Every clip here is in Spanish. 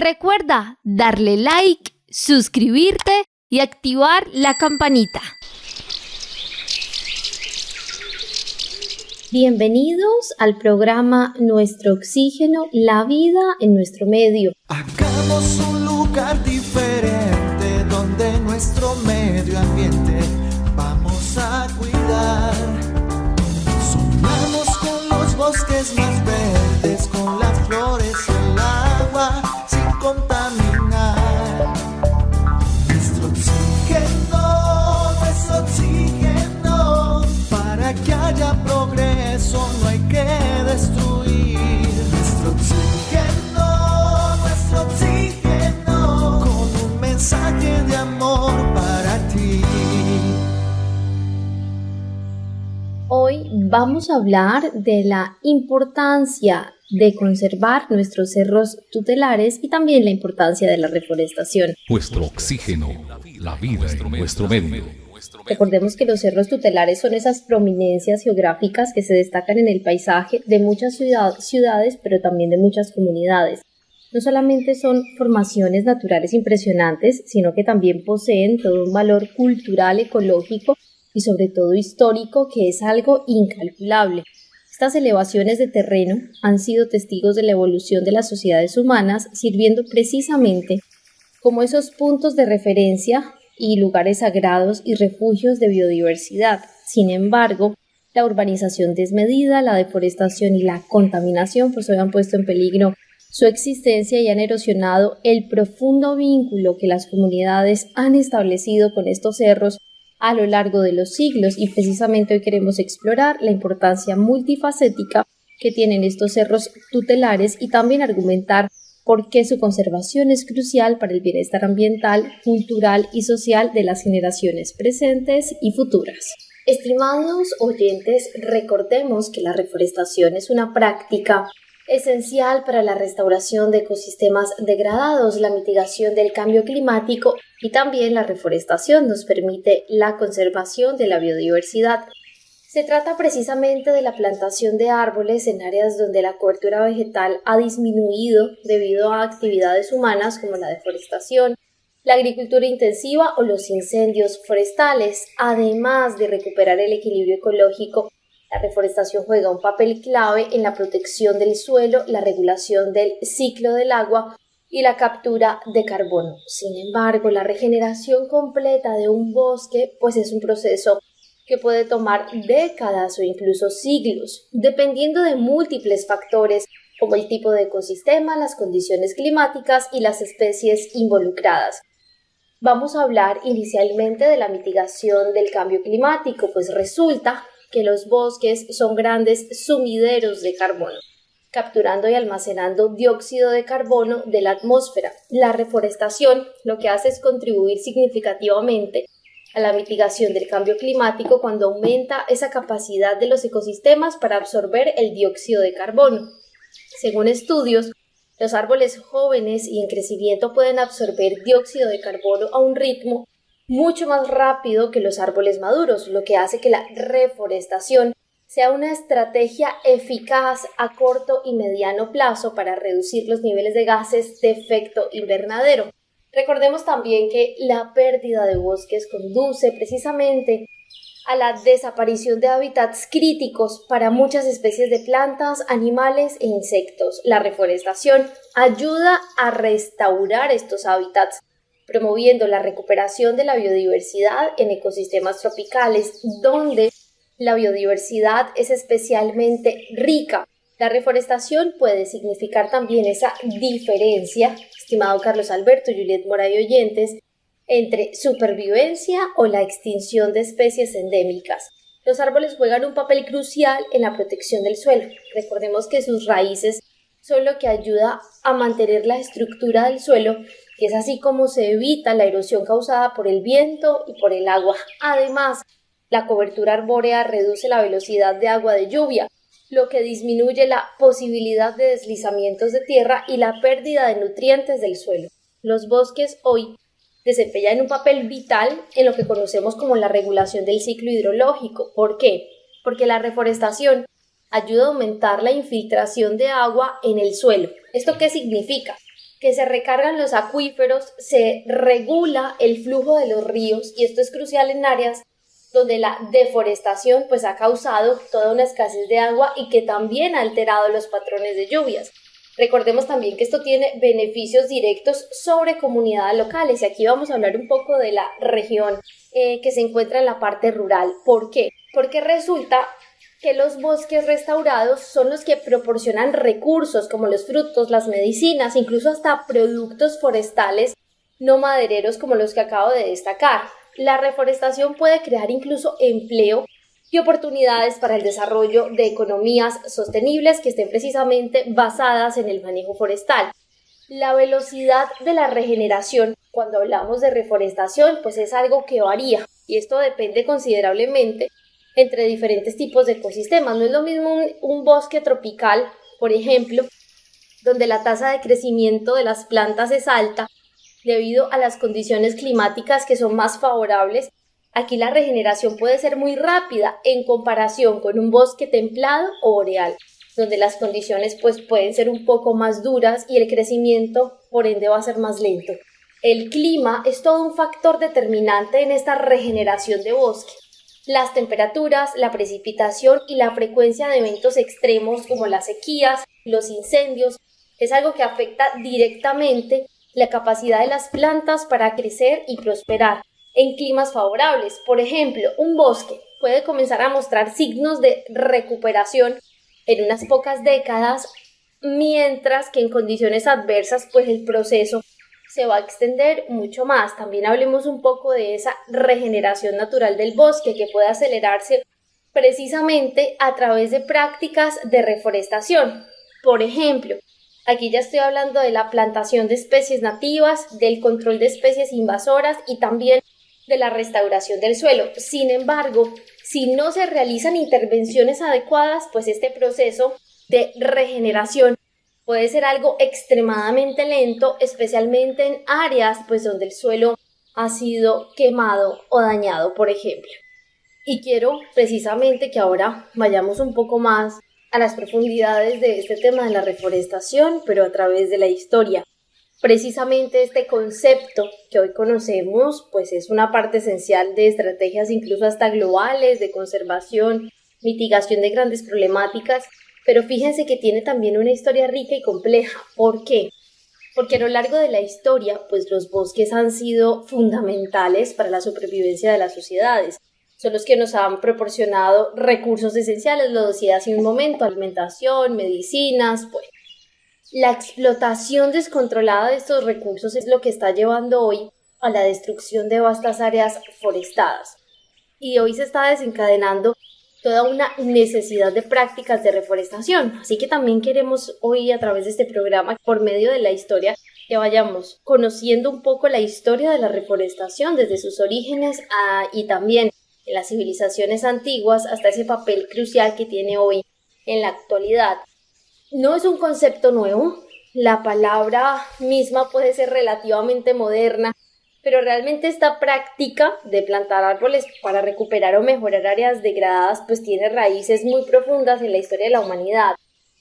Recuerda darle like, suscribirte y activar la campanita. Bienvenidos al programa Nuestro Oxígeno, la vida en nuestro medio. Hagamos un lugar diferente donde nuestro medio ambiente vamos a cuidar. Sonamos con los bosques más verdes, con las flores y el agua sin contaminar. Nuestro oxígeno, para que haya progreso no hay que destruir. Nuestro oxígeno, con un mensaje de amor para ti. Hoy vamos a hablar de la importancia de conservar nuestros cerros tutelares y también la importancia de la reforestación. Nuestro oxígeno, la vida en nuestro medio. Recordemos que los cerros tutelares son esas prominencias geográficas que se destacan en el paisaje de muchas ciudades, pero también de muchas comunidades. No solamente son formaciones naturales impresionantes, sino que también poseen todo un valor cultural, ecológico y sobre todo histórico, que es algo incalculable. Estas elevaciones de terreno han sido testigos de la evolución de las sociedades humanas, sirviendo precisamente como esos puntos de referencia y lugares sagrados y refugios de biodiversidad. Sin embargo, la urbanización desmedida, la deforestación y la contaminación pues hoy han puesto en peligro su existencia y han erosionado el profundo vínculo que las comunidades han establecido con estos cerros a lo largo de los siglos, y precisamente hoy queremos explorar la importancia multifacética que tienen estos cerros tutelares y también argumentar por qué su conservación es crucial para el bienestar ambiental, cultural y social de las generaciones presentes y futuras. Estimados oyentes, recordemos que la reforestación es una práctica esencial para la restauración de ecosistemas degradados, la mitigación del cambio climático y también la reforestación nos permite la conservación de la biodiversidad. Se trata precisamente de la plantación de árboles en áreas donde la cobertura vegetal ha disminuido debido a actividades humanas como la deforestación, la agricultura intensiva o los incendios forestales. Además de recuperar el equilibrio ecológico, la reforestación juega un papel clave en la protección del suelo, la regulación del ciclo del agua y la captura de carbono. Sin embargo, la regeneración completa de un bosque pues es un proceso que puede tomar décadas o incluso siglos, dependiendo de múltiples factores como el tipo de ecosistema, las condiciones climáticas y las especies involucradas. Vamos a hablar inicialmente de la mitigación del cambio climático, pues resulta que los bosques son grandes sumideros de carbono, capturando y almacenando dióxido de carbono de la atmósfera. La reforestación lo que hace es contribuir significativamente a la mitigación del cambio climático cuando aumenta esa capacidad de los ecosistemas para absorber el dióxido de carbono. Según estudios, los árboles jóvenes y en crecimiento pueden absorber dióxido de carbono a un ritmo mucho más rápido que los árboles maduros, lo que hace que la reforestación sea una estrategia eficaz a corto y mediano plazo para reducir los niveles de gases de efecto invernadero. Recordemos también que la pérdida de bosques conduce precisamente a la desaparición de hábitats críticos para muchas especies de plantas, animales e insectos. La reforestación ayuda a restaurar estos hábitats, promoviendo la recuperación de la biodiversidad en ecosistemas tropicales, donde la biodiversidad es especialmente rica. La reforestación puede significar también esa diferencia, estimado Carlos Alberto, Juliet Moray oyentes, entre supervivencia o la extinción de especies endémicas. Los árboles juegan un papel crucial en la protección del suelo. Recordemos que sus raíces son lo que ayuda a mantener la estructura del suelo, que es así como se evita la erosión causada por el viento y por el agua. Además, la cobertura arbórea reduce la velocidad de agua de lluvia, lo que disminuye la posibilidad de deslizamientos de tierra y la pérdida de nutrientes del suelo. Los bosques hoy desempeñan un papel vital en lo que conocemos como la regulación del ciclo hidrológico. ¿Por qué? Porque la reforestación ayuda a aumentar la infiltración de agua en el suelo. ¿Esto qué significa? que se recargan los acuíferos, se regula el flujo de los ríos y esto es crucial en áreas donde la deforestación pues ha causado toda una escasez de agua y que también ha alterado los patrones de lluvias. Recordemos también que esto tiene beneficios directos sobre comunidades locales y aquí vamos a hablar un poco de la región que se encuentra en la parte rural. ¿Por qué? Porque resulta que los bosques restaurados son los que proporcionan recursos como los frutos, las medicinas, incluso hasta productos forestales no madereros como los que acabo de destacar. La reforestación puede crear incluso empleo y oportunidades para el desarrollo de economías sostenibles que estén precisamente basadas en el manejo forestal. La velocidad de la regeneración, cuando hablamos de reforestación, pues es algo que varía y esto depende considerablemente entre diferentes tipos de ecosistemas. No es lo mismo un bosque tropical, por ejemplo, donde la tasa de crecimiento de las plantas es alta debido a las condiciones climáticas que son más favorables. Aquí la regeneración puede ser muy rápida en comparación con un bosque templado o boreal, donde las condiciones pues pueden ser un poco más duras y el crecimiento por ende va a ser más lento. El clima es todo un factor determinante en esta regeneración de bosque. Las temperaturas, la precipitación y la frecuencia de eventos extremos como las sequías, los incendios, es algo que afecta directamente la capacidad de las plantas para crecer y prosperar en climas favorables. Por ejemplo, un bosque puede comenzar a mostrar signos de recuperación en unas pocas décadas, mientras que en condiciones adversas, pues el proceso se va a extender mucho más. También hablemos un poco de esa regeneración natural del bosque que puede acelerarse precisamente a través de prácticas de reforestación. Por ejemplo, aquí ya estoy hablando de la plantación de especies nativas, del control de especies invasoras y también de la restauración del suelo. Sin embargo, si no se realizan intervenciones adecuadas, pues este proceso de regeneración puede ser algo extremadamente lento, especialmente en áreas pues donde el suelo ha sido quemado o dañado, por ejemplo. Y quiero precisamente que ahora vayamos un poco más a las profundidades de este tema de la reforestación, pero a través de la historia. Precisamente este concepto que hoy conocemos, pues es una parte esencial de estrategias incluso hasta globales de conservación, mitigación de grandes problemáticas, pero fíjense que tiene también una historia rica y compleja. ¿Por qué? Porque a lo largo de la historia, pues los bosques han sido fundamentales para la supervivencia de las sociedades. Son los que nos han proporcionado recursos esenciales, lo decía hace un momento, alimentación, medicinas, pues. La explotación descontrolada de estos recursos es lo que está llevando hoy a la destrucción de vastas áreas forestadas. Y hoy se está desencadenando toda una necesidad de prácticas de reforestación. Así que también queremos hoy a través de este programa, por medio de la historia, que vayamos conociendo un poco la historia de la reforestación desde sus orígenes y también en las civilizaciones antiguas hasta ese papel crucial que tiene hoy en la actualidad. No es un concepto nuevo, la palabra misma puede ser relativamente moderna, pero realmente esta práctica de plantar árboles para recuperar o mejorar áreas degradadas pues tiene raíces muy profundas en la historia de la humanidad.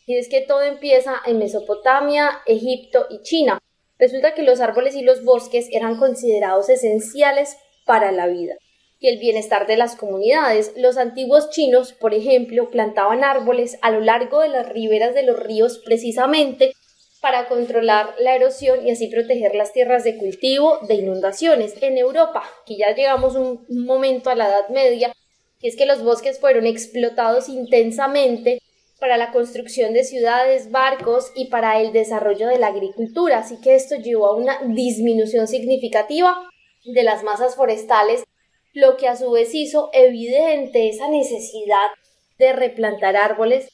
Y es que todo empieza en Mesopotamia, Egipto y China. Resulta que los árboles y los bosques eran considerados esenciales para la vida y el bienestar de las comunidades. Los antiguos chinos, por ejemplo, plantaban árboles a lo largo de las riberas de los ríos precisamente para controlar la erosión y así proteger las tierras de cultivo de inundaciones. En Europa, que ya llegamos un momento a la Edad Media, y es que los bosques fueron explotados intensamente para la construcción de ciudades, barcos y para el desarrollo de la agricultura, así que esto llevó a una disminución significativa de las masas forestales, lo que a su vez hizo evidente esa necesidad de replantar árboles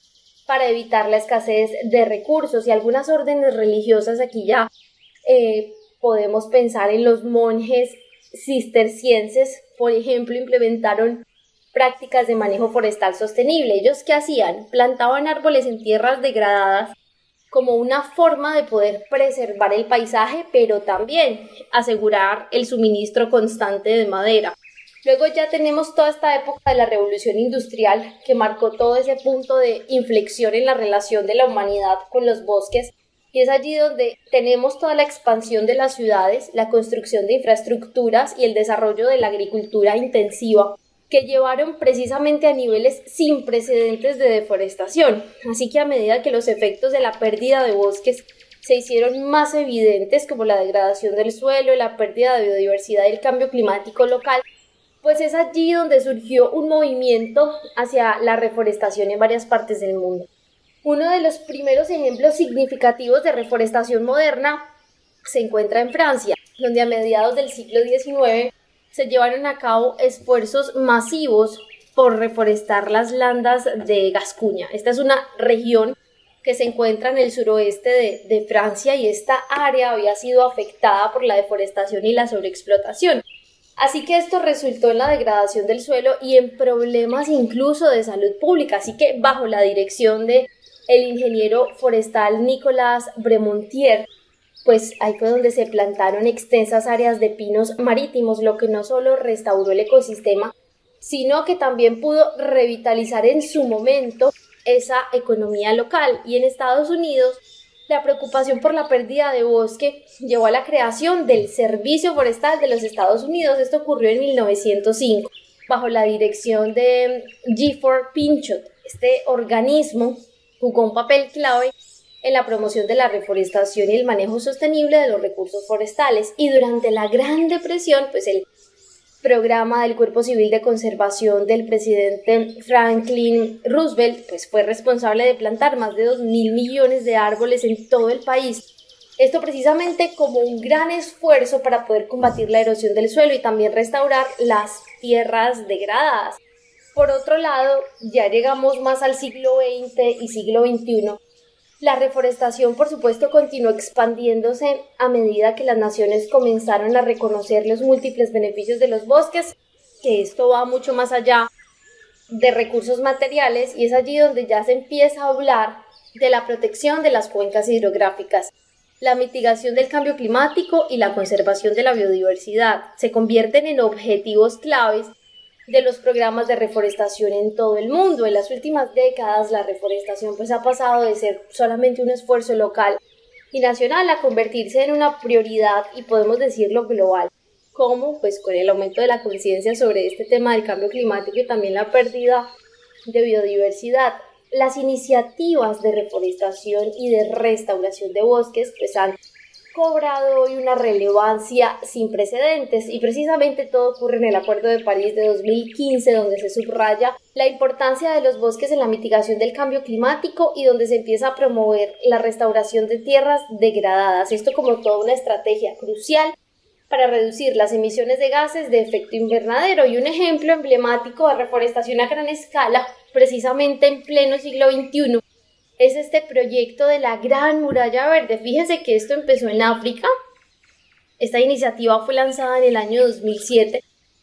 para evitar la escasez de recursos. Y algunas órdenes religiosas, aquí ya podemos pensar en los monjes cistercienses, por ejemplo, implementaron prácticas de manejo forestal sostenible. ¿Ellos qué hacían? Plantaban árboles en tierras degradadas como una forma de poder preservar el paisaje, pero también asegurar el suministro constante de madera. Luego ya tenemos toda esta época de la revolución industrial que marcó todo ese punto de inflexión en la relación de la humanidad con los bosques Y es allí donde tenemos toda la expansión de las ciudades, la construcción de infraestructuras y el desarrollo de la agricultura intensiva, que llevaron precisamente a niveles sin precedentes de deforestación. Así que a medida que los efectos de la pérdida de bosques se hicieron más evidentes, como la degradación del suelo, la pérdida de biodiversidad y el cambio climático local, pues es allí donde surgió un movimiento hacia la reforestación en varias partes del mundo. Uno de los primeros ejemplos significativos de reforestación moderna se encuentra en Francia, donde a mediados del siglo XIX se llevaron a cabo esfuerzos masivos por reforestar las landas de Gascuña. Esta es una región que se encuentra en el suroeste de Francia y esta área había sido afectada por la deforestación y la sobreexplotación. Así que esto resultó en la degradación del suelo y en problemas incluso de salud pública. Así que bajo la dirección de el ingeniero forestal Nicolas Bremontier, pues ahí fue donde se plantaron extensas áreas de pinos marítimos, lo que no solo restauró el ecosistema, sino que también pudo revitalizar en su momento esa economía local. Y en Estados Unidos, la preocupación por la pérdida de bosque llevó a la creación del Servicio Forestal de los Estados Unidos. Esto ocurrió en 1905, bajo la dirección de Gifford Pinchot. Este organismo jugó un papel clave en la promoción de la reforestación y el manejo sostenible de los recursos forestales. Y durante la Gran Depresión, pues el programa del Cuerpo Civil de Conservación del presidente Franklin Roosevelt pues fue responsable de plantar más de 2.000 millones de árboles en todo el país. Esto precisamente como un gran esfuerzo para poder combatir la erosión del suelo y también restaurar las tierras degradadas. Por otro lado, ya llegamos más al siglo XX y siglo XXI. La reforestación, por supuesto, continuó expandiéndose a medida que las naciones comenzaron a reconocer los múltiples beneficios de los bosques, que esto va mucho más allá de recursos materiales, y es allí donde ya se empieza a hablar de la protección de las cuencas hidrográficas, la mitigación del cambio climático y la conservación de la biodiversidad. Se convierten en objetivos claves de los programas de reforestación en todo el mundo. En las últimas décadas la reforestación pues ha pasado de ser solamente un esfuerzo local y nacional a convertirse en una prioridad y podemos decirlo global, como pues con el aumento de la conciencia sobre este tema del cambio climático y también la pérdida de biodiversidad. Las iniciativas de reforestación y de restauración de bosques pues han cobrado hoy una relevancia sin precedentes y precisamente todo ocurre en el Acuerdo de París de 2015, donde se subraya la importancia de los bosques en la mitigación del cambio climático y donde se empieza a promover la restauración de tierras degradadas, esto como toda una estrategia crucial para reducir las emisiones de gases de efecto invernadero. Y un ejemplo emblemático de reforestación a gran escala, precisamente en pleno siglo XXI, es este proyecto de la Gran Muralla Verde. Fíjense que esto empezó en África. Esta iniciativa fue lanzada en el año 2007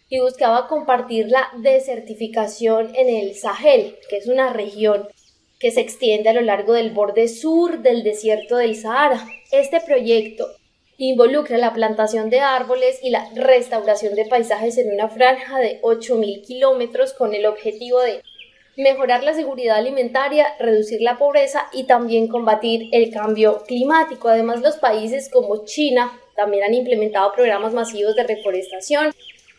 y buscaba compartir la desertificación en el Sahel, que es una región que se extiende a lo largo del borde sur del desierto del Sahara. Este proyecto involucra la plantación de árboles y la restauración de paisajes en una franja de 8.000 kilómetros con el objetivo de mejorar la seguridad alimentaria, reducir la pobreza y también combatir el cambio climático. Además, los países como China también han implementado programas masivos de reforestación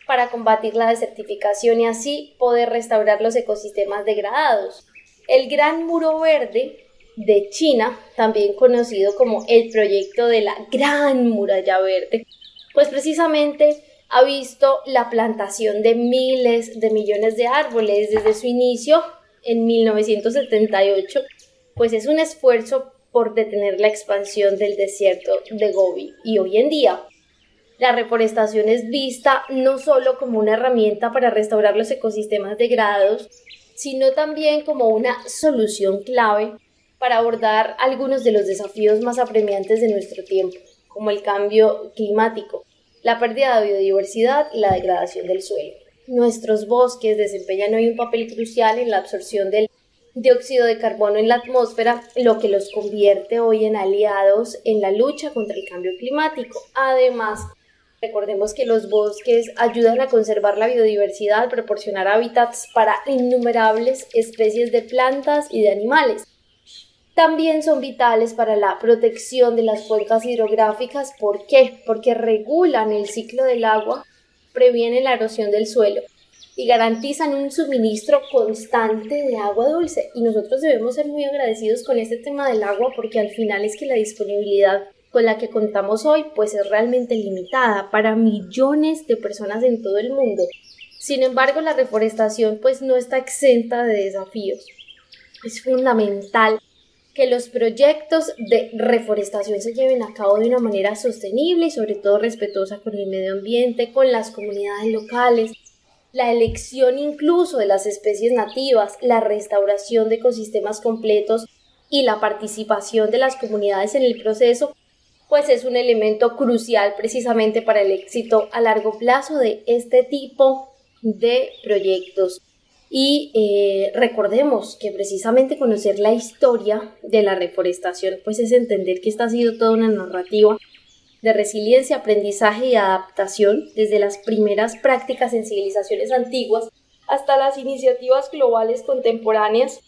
para combatir la desertificación y así poder restaurar los ecosistemas degradados. El Gran Muro Verde de China, también conocido como el proyecto de la Gran Muralla Verde, pues precisamente ha visto la plantación de miles de millones de árboles desde su inicio en 1978, pues es un esfuerzo por detener la expansión del desierto de Gobi. Y hoy en día, la reforestación es vista no solo como una herramienta para restaurar los ecosistemas degradados, sino también como una solución clave para abordar algunos de los desafíos más apremiantes de nuestro tiempo, como el cambio climático, la pérdida de biodiversidad y la degradación del suelo. Nuestros bosques desempeñan hoy un papel crucial en la absorción del dióxido de carbono en la atmósfera, lo que los convierte hoy en aliados en la lucha contra el cambio climático. Además, recordemos que los bosques ayudan a conservar la biodiversidad, al proporcionar hábitats para innumerables especies de plantas y de animales. también son vitales para la protección de las cuencas hidrográficas. ¿Por qué? Porque regulan el ciclo del agua, previenen la erosión del suelo y garantizan un suministro constante de agua dulce. Y nosotros debemos ser muy agradecidos con este tema del agua, porque al final es que la disponibilidad con la que contamos hoy pues es realmente limitada para millones de personas en todo el mundo. Sin embargo, la reforestación pues no está exenta de desafíos. Es fundamental que los proyectos de reforestación se lleven a cabo de una manera sostenible y sobre todo respetuosa con el medio ambiente, con las comunidades locales. La elección incluso de las especies nativas, la restauración de ecosistemas completos y la participación de las comunidades en el proceso, pues es un elemento crucial precisamente para el éxito a largo plazo de este tipo de proyectos. Y recordemos que precisamente conocer la historia de la reforestación pues es entender que esta ha sido toda una narrativa de resiliencia, aprendizaje y adaptación, desde las primeras prácticas en civilizaciones antiguas hasta las iniciativas globales contemporáneas.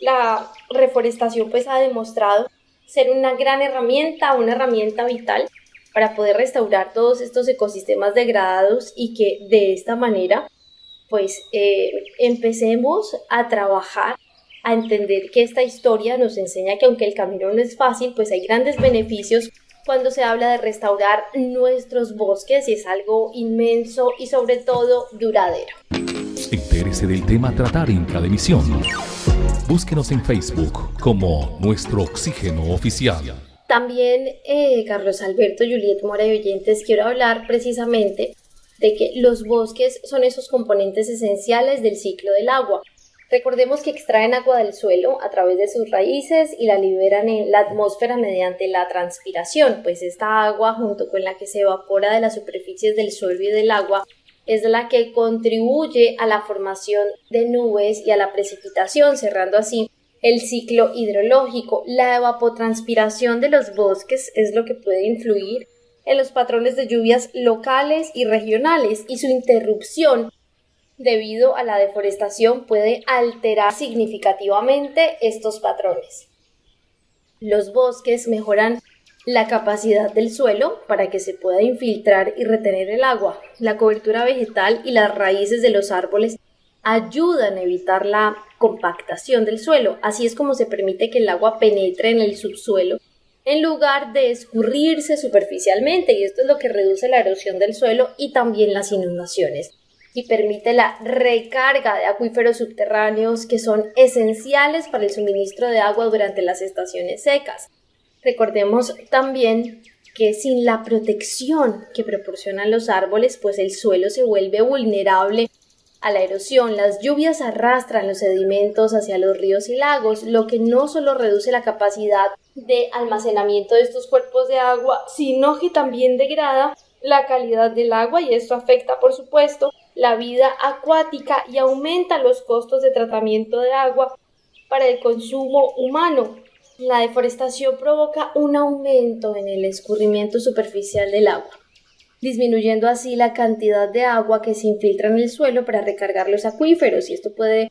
La reforestación pues ha demostrado ser una gran herramienta, una herramienta vital para poder restaurar todos estos ecosistemas degradados, y que de esta manera pues empecemos a trabajar, a entender que esta historia nos enseña que aunque el camino no es fácil, pues hay grandes beneficios cuando se habla de restaurar nuestros bosques, y es algo inmenso y sobre todo duradero. Entérese del tema a tratar en cada emisión. Búsquenos en Facebook como Nuestro Oxígeno Oficial. También, Carlos Alberto, Juliet Mora y oyentes, quiero hablar precisamente de que los bosques son esos componentes esenciales del ciclo del agua. Recordemos que extraen agua del suelo a través de sus raíces y la liberan en la atmósfera mediante la transpiración, pues esta agua, junto con la que se evapora de las superficies del suelo y del agua, es la que contribuye a la formación de nubes y a la precipitación, cerrando así el ciclo hidrológico. La evapotranspiración de los bosques es lo que puede influir en los patrones de lluvias locales y regionales, y su interrupción debido a la deforestación puede alterar significativamente estos patrones. Los bosques mejoran la capacidad del suelo para que se pueda infiltrar y retener el agua. La cobertura vegetal y las raíces de los árboles ayudan a evitar la compactación del suelo. Así es como se permite que el agua penetre en el subsuelo en lugar de escurrirse superficialmente, y esto es lo que reduce la erosión del suelo y también las inundaciones, y permite la recarga de acuíferos subterráneos que son esenciales para el suministro de agua durante las estaciones secas. Recordemos también que sin la protección que proporcionan los árboles, pues el suelo se vuelve vulnerable a la erosión. Las lluvias arrastran los sedimentos hacia los ríos y lagos, lo que no solo reduce la capacidad de almacenamiento de estos cuerpos de agua, sino que también degrada la calidad del agua, y esto afecta, por supuesto, la vida acuática y aumenta los costos de tratamiento de agua para el consumo humano. La deforestación provoca un aumento en el escurrimiento superficial del agua, disminuyendo así la cantidad de agua que se infiltra en el suelo para recargar los acuíferos, y esto puede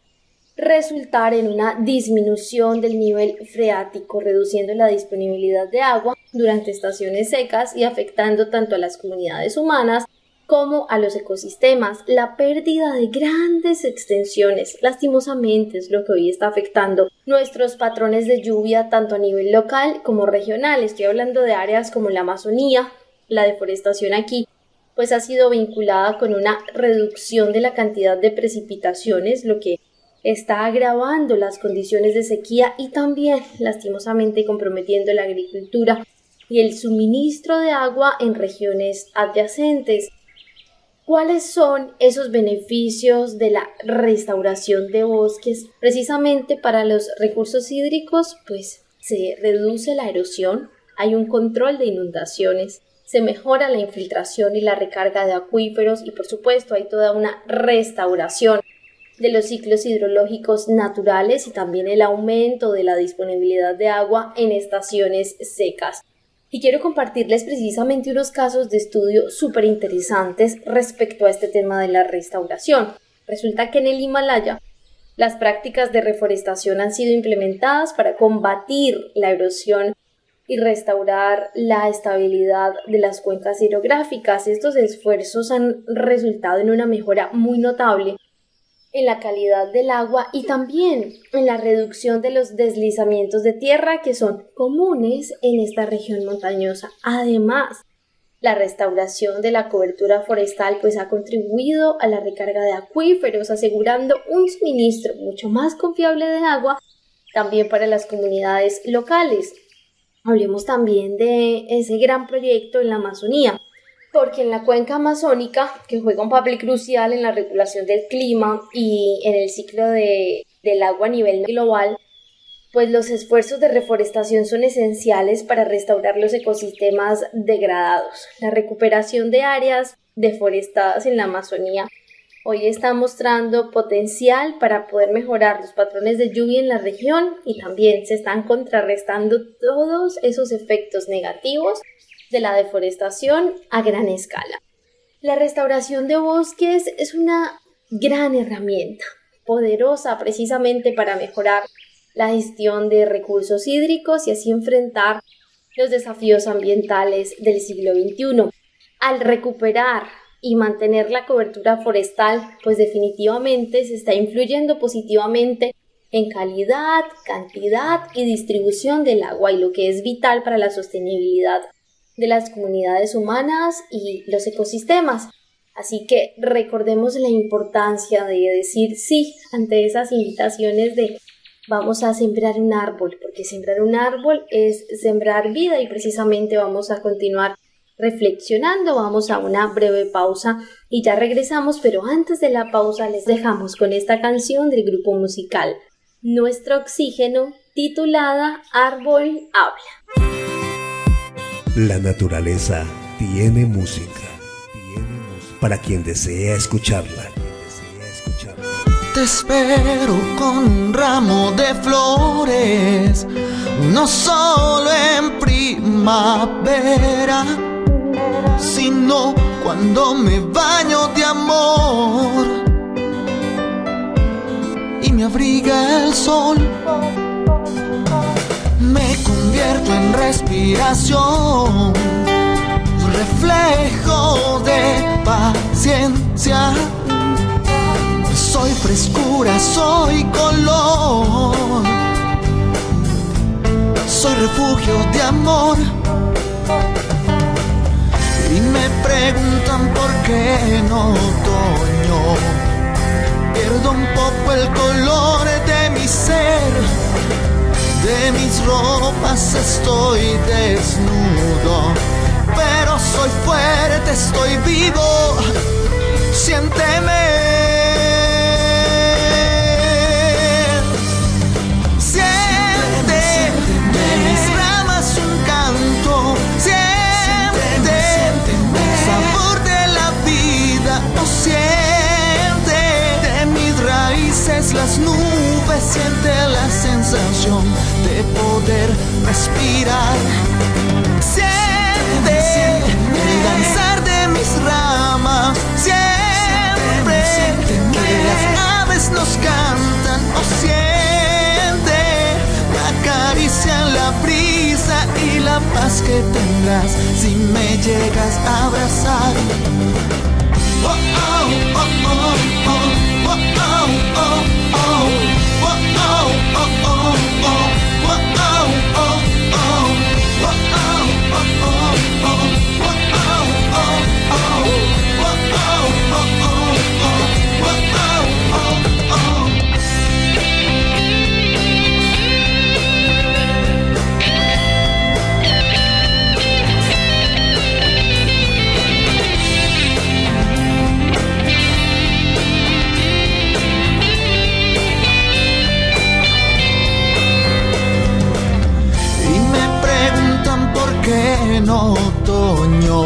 resultar en una disminución del nivel freático, reduciendo la disponibilidad de agua durante estaciones secas y afectando tanto a las comunidades humanas como a los ecosistemas. La pérdida de grandes extensiones, lastimosamente, es lo que hoy está afectando nuestros patrones de lluvia tanto a nivel local como regional. Estoy hablando de áreas como la Amazonía. La deforestación aquí pues ha sido vinculada con una reducción de la cantidad de precipitaciones, lo que está agravando las condiciones de sequía y también lastimosamente comprometiendo la agricultura y el suministro de agua en regiones adyacentes. ¿Cuáles son esos beneficios de la restauración de bosques? Precisamente para los recursos hídricos, pues se reduce la erosión, hay un control de inundaciones, se mejora la infiltración y la recarga de acuíferos, y por supuesto hay toda una restauración de los ciclos hidrológicos naturales y también el aumento de la disponibilidad de agua en estaciones secas. Y quiero compartirles precisamente unos casos de estudio súper interesantes respecto a este tema de la restauración. Resulta que en el Himalaya Las prácticas de reforestación han sido implementadas para combatir la erosión y restaurar la estabilidad de las cuencas hidrográficas. Estos esfuerzos han resultado en una mejora muy notable en la calidad del agua y también en la reducción de los deslizamientos de tierra que son comunes en esta región montañosa. Además, la restauración de la cobertura forestal ha contribuido a la recarga de acuíferos, asegurando un suministro mucho más confiable de agua también para las comunidades locales. Hablemos también de ese gran proyecto en la Amazonía, porque en la cuenca amazónica, que juega un papel crucial en la regulación del clima y en el ciclo del agua a nivel global, los esfuerzos de reforestación son esenciales para restaurar los ecosistemas degradados. La recuperación de áreas deforestadas en la Amazonía hoy está mostrando potencial para poder mejorar los patrones de lluvia en la región y también se están contrarrestando todos esos efectos negativos de la deforestación a gran escala. La restauración de bosques es una gran herramienta, poderosa precisamente para mejorar la gestión de recursos hídricos y así enfrentar los desafíos ambientales del siglo XXI. Al recuperar y mantener la cobertura forestal, definitivamente se está influyendo positivamente en calidad, cantidad y distribución del agua y lo que es vital para la sostenibilidad de las comunidades humanas y los ecosistemas. Así que recordemos la importancia de decir sí ante esas invitaciones de vamos a sembrar un árbol, porque sembrar un árbol es sembrar vida y precisamente vamos a continuar reflexionando. Vamos a una breve pausa y ya regresamos, pero antes de la pausa les dejamos con esta canción del grupo musical Nuestro Oxígeno titulada Árbol Habla. La naturaleza tiene música para quien desea escucharla. Te espero con un ramo de flores, no solo en primavera, sino cuando me baño de amor y me abriga el sol. Me convierto en respiración, reflejo de paciencia. Soy frescura, soy color, soy refugio de amor. Y me preguntan por qué en otoño pierdo un poco el color de mi ser. De mis ropas estoy desnudo, pero soy fuerte, estoy vivo. Siénteme. Siente de mis ramas un canto. Siente el sabor de la vida. Oh, siente de mis raíces las nubes. Siente la sensación de poder respirar. Siente el danzar de mis ramas. Siempre que las aves nos cantan. Oh, siente la caricia en la brisa y la paz que tendrás si me llegas a abrazar. Oh, oh, oh, oh, oh, oh, oh, oh, oh, oh, oh, oh, en otoño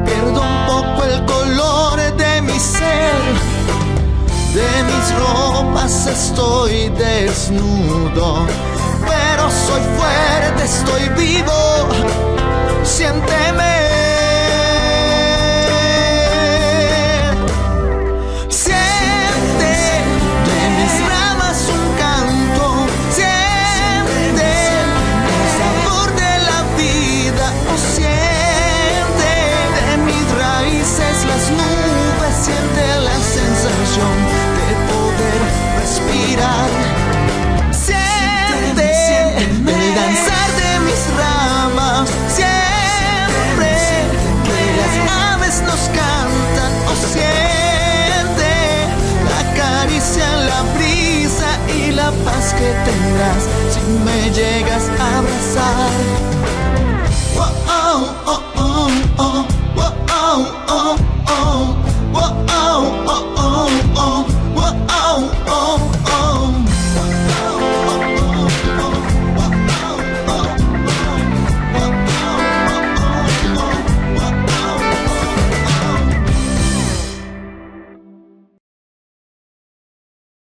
pierdo un poco el color de mi ser. De mis ropas estoy desnudo, pero soy fuerte, estoy vivo. Siénteme. Siente de mis tendrás si me llegas a abrazar. Oh, oh, oh.